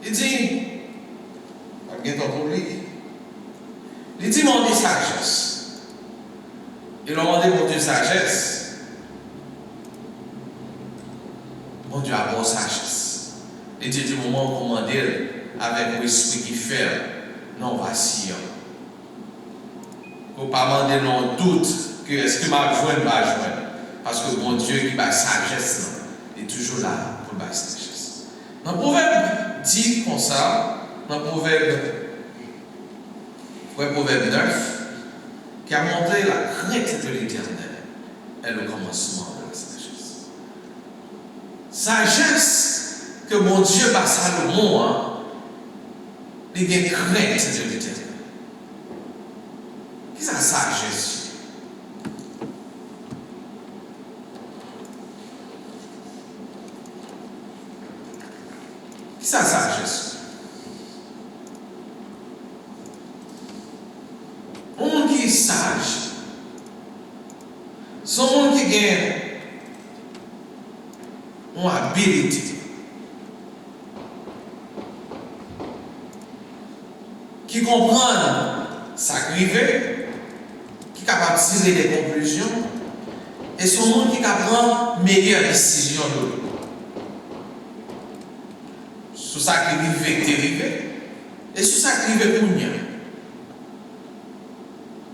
Il dit, pas de temps pour lui. Il dit, mon Dieu, sagesse. Il a demandé mon Dieu sagesse. Mon Dieu a bonne sagesse. Il dit du moment où on demande avec l'esprit qui fait, non vacillant. Pour ne pas demander non doute que est-ce que ma joie va jouer. Parce que mon Dieu qui va sagesse, non, est toujours là pour la sagesse. Dans le proverbe dit comme ça, dans le proverbe 9, qui a montré la crainte de l'Éternel est le commencement de la sagesse. Sagesse que mon Dieu va Salomon, hein, il y a crainte de l'Éternel. Qu'est-ce que la sagesse? Qu'est-ce que la sagesse? Un monde qui est sage, c'est un monde qui gagne une habilité. Qui comprend sa grivée, qui est capable de tirer des conclusions, et c'est un monde qui est capable de prendre meilleure décision de lui. Sur ça qui est dérivé, et sur ça qui est pour nous.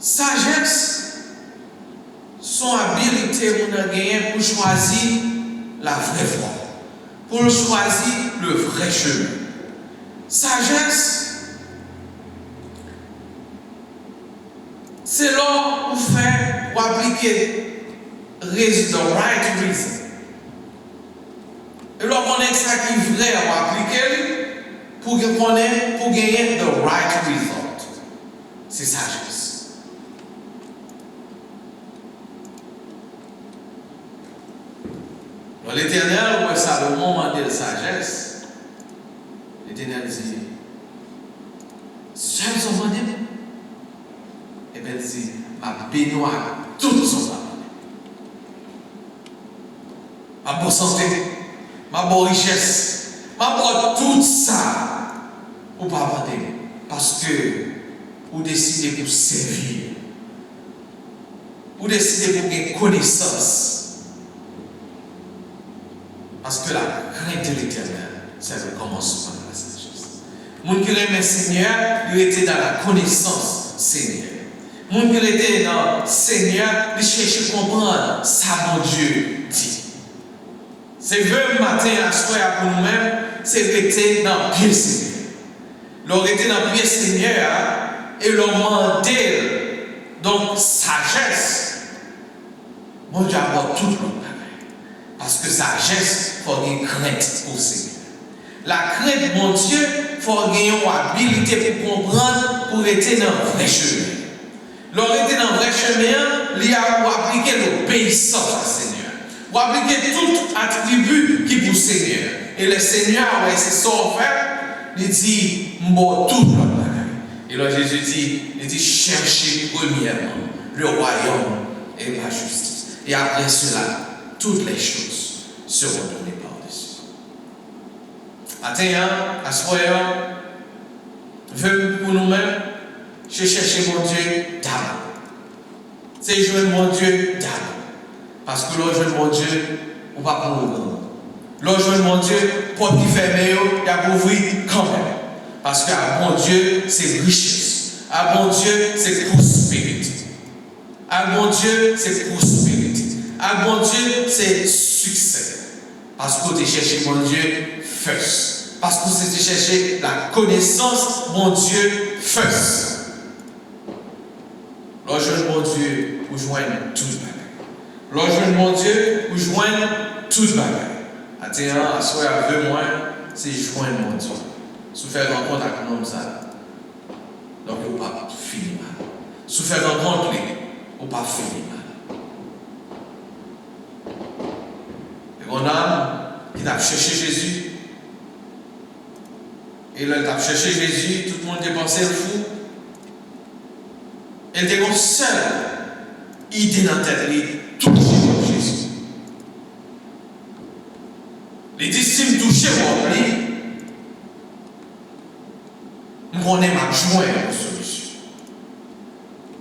Sagesse, son habilité pour choisir la vraie voie, pour choisir le vrai chemin. Sagesse, c'est là où faire, pour appliquer the right reason. Et là, on est ça qui est vrai à appliquer pour gagner the right result. C'est sagesse. Dans l'Éternel, où Salomon m'a dit de sagesse, l'Éternel dit, si j'aime son mandé, et bien il dit, ma bénoir tout son mandé. Ma bonne santé, ma bonne richesse, ma bonne tout ça, ou pas demander, parce que vous décidez pour servir, vous décidez pour gagner connaissance. Parce que la crainte de l'Éternel, c'est le commencement de la sagesse. Moun qui aime le Seigneur, il était dans la connaissance Seigneur. Moun qui était dans le Seigneur, il cherchait à comprendre ça, mon Dieu dit. C'est le matin à soir pour nous-mêmes, c'est rester dans le pied Seigneur. L'on était dans le pied Seigneur et l'on demandait donc sagesse. Mon Dieu a tout le monde. Parce que sagesse, il faut une crainte pour Seigneur. La crainte, mon Dieu, il faut gagner une habilité pour comprendre, pour être dans le vrai chemin. Lorsqu'on est dans le vrai chemin, il y a pour appliquer l'obéissance à Seigneur. Pour appliquer tout attribut qui est pour Seigneur. Et le Seigneur, c'est ça en fait, il dit, moi tout le monde. Et là, Jésus dit, cherchez premièrement le royaume et la justice. Et après cela, toutes les choses seront données par-dessus. Attends, à ce moment, veut pour nous-mêmes, je cherche mon Dieu d'abord. C'est jouer mon Dieu d'abord. Parce que là, je mon Dieu, on va pas mourir. Là, je mon Dieu, porte qui ferme, il y a pour ouvrir quand même. Parce que mon Dieu, c'est richesse. À mon Dieu, c'est prospérité. À mon Dieu, c'est prospérité. À mon Dieu, c'est succès. Parce que tu cherches mon Dieu first. Parce que tu cherches la connaissance, mon Dieu first. Lorsque mon Dieu, vous joignez tout le bagage. Lorsque mon Dieu, vous joignez tout le bagage. Attends, à soi, à deux mois, c'est joindre mon Dieu. Si vous faites rencontre avec un homme, ça. Donc, vous ne pouvez pas finir mal. Si vous faites rencontre, vous ne pouvez pas finir mal. Mon âme qui t'a cherché Jésus, et là, t'a cherché Jésus, tout le monde était pensé fou. Elle était une seule idée dans la tête, toucher Jésus. Les disciples touchaient mon lui, connais ma joie en solution.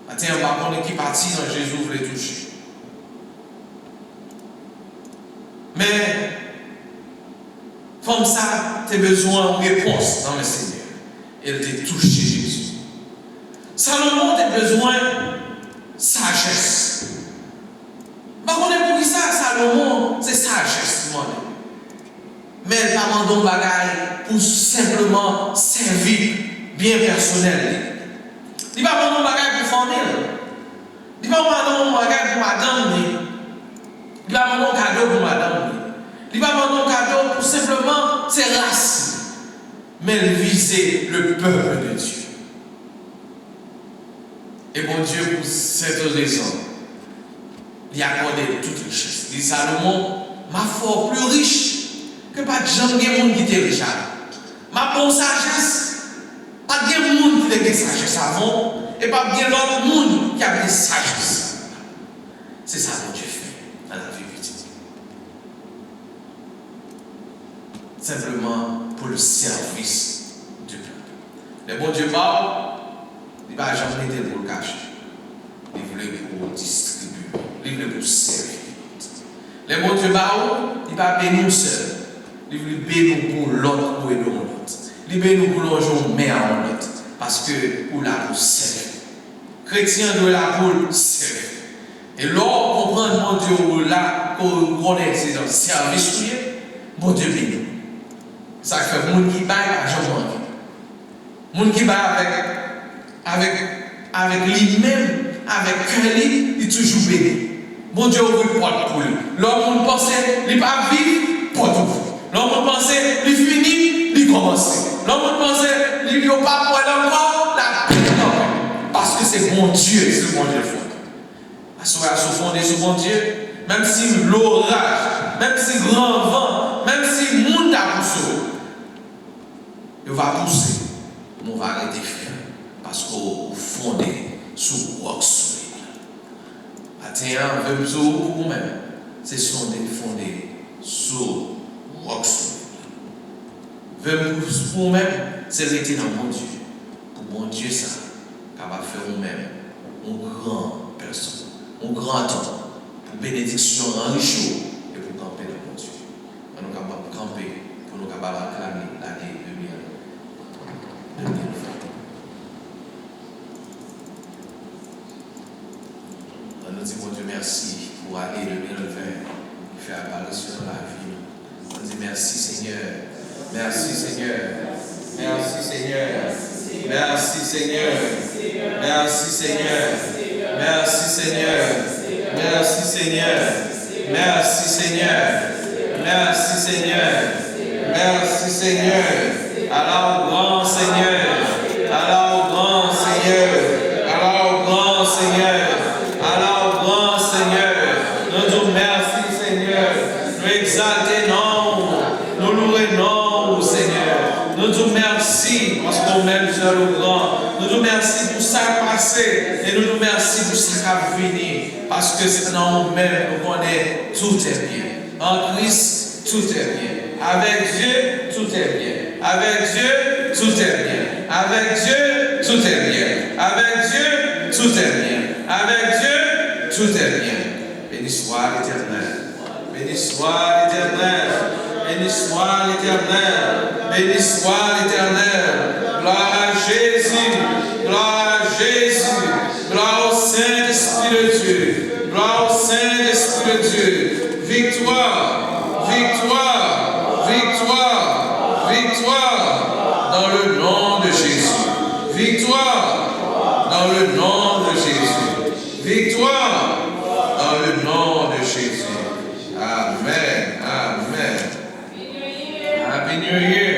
Attends, on va connaître qui parti dans Jésus voulait toucher. Mais, comme ça, tu as besoin de réponse dans le Seigneur. Elle t'a touché Jésus. Salomon a besoin de sagesse. Par contre, pour qui ça, Salomon, c'est sagesse. Mais elle n'a pas demandé bagaille pour simplement servir bien personnel. Il n'a pas demandé bagaille pour famille. Il n'a pas demandé bagaille pour madame. Il n'a pas demandé cadeau pour madame. Il n'a pas demandé cadeau pour simplement ses races. Mais il visait le peuple de Dieu. Et bon Dieu, pour cette raison, il a accordé toute richesse. Il dit Salomon, ma foi plus riche que pas de gens qui ont qui étaient riches. Ma bonne sagesse, pas de gens qui ont sagesse avant, et pas de l'autre monde qui a des sagesse. C'est ça que Dieu fait dans la vie petite. Simplement pour le service du peuple. Le bon Dieu parle. Il ne va jamais être pour le cacher. Il voulait pour distribuer. Il voulait pour servir. Les bons Dieu, il va bénir seul. Il voulait bénir pour l'autre, pour aider l'autre. Il bénir pour l'autre, mais à l'autre. Parce que pour la pour servir. Chrétien doit la pour servir. Et lorsqu'on comprend mon Dieu là, qu'on est dans le service, mon Dieu bénit. Ça fait que monde qui baille, monde qui baille avec lui-même, avec cœur, il est toujours béni. Bon Dieu ouvre une porte pour lui. L'homme pensait, il va vivre, porte ouvre. L'homme pensait, il finit, il commence. L'homme pensait, il n'y a pas pour encore la paix. Parce que c'est bon Dieu, c'est bon Dieu fondé. Parce qu'on va se fonder sur bon Dieu, même si l'orage, même si grand vent, même si le monde a poussé, il va pousser, on va arrêter faire. Parce qu'on fonde sur rock solide. Attends, je veux dire pour vous-même, c'est fondé sur rock solide. Je veux pour vous-même, c'est rester dans mon Dieu. Pour mon Dieu, ça, capable de faire vous-même, une grande personne, un grand temps, pour bénédiction enrichie et pour camper dans mon Dieu. Nous sommes capables de camper pour nous capables d'acclamer l'année 2020. Nous disons, mon Dieu, merci pour l'année 2020 qui fait apparition dans la vie. On dit merci Seigneur. Merci Seigneur. Merci Seigneur. Merci Seigneur. Merci Seigneur. Merci Seigneur. Merci Seigneur. Merci Seigneur. Merci Seigneur. Merci Seigneur. Alors grand Seigneur. Alors grand Seigneur. Alors grand Seigneur. Alors grand Seigneur. Nous disons merci Seigneur. Nous exaltons non. Nous louons non Seigneur. Nous disons merci parce qu'on aime Dieu le grand. Nous disons merci pour ça passé et nous disons merci pour ça qui a venu. Parce que c'est dans nous-mêmes nous connaissons tout est bien. En Christ, tout est bien. Avec Dieu, tout est bien. Avec Dieu, tout est bien. Avec Dieu, tout est bien. Avec Dieu, tout est bien. Avec Dieu, tout est bien. Béni soit l'Éternel. Béni soit l'Éternel. Béni soit l'Éternel. Béni soit l'Éternel. Gloire à Jésus. Gloire à Jésus. Gloire au Saint-Esprit de Dieu. Gloire au Saint-Esprit de Dieu. Victoire. Victoire. Victoire. Victoire. Dans le nom de Jésus. Victoire. Dans le nom de Jésus. Victoire. Dans le nom de Jésus. Amen. Amen. Happy New Year.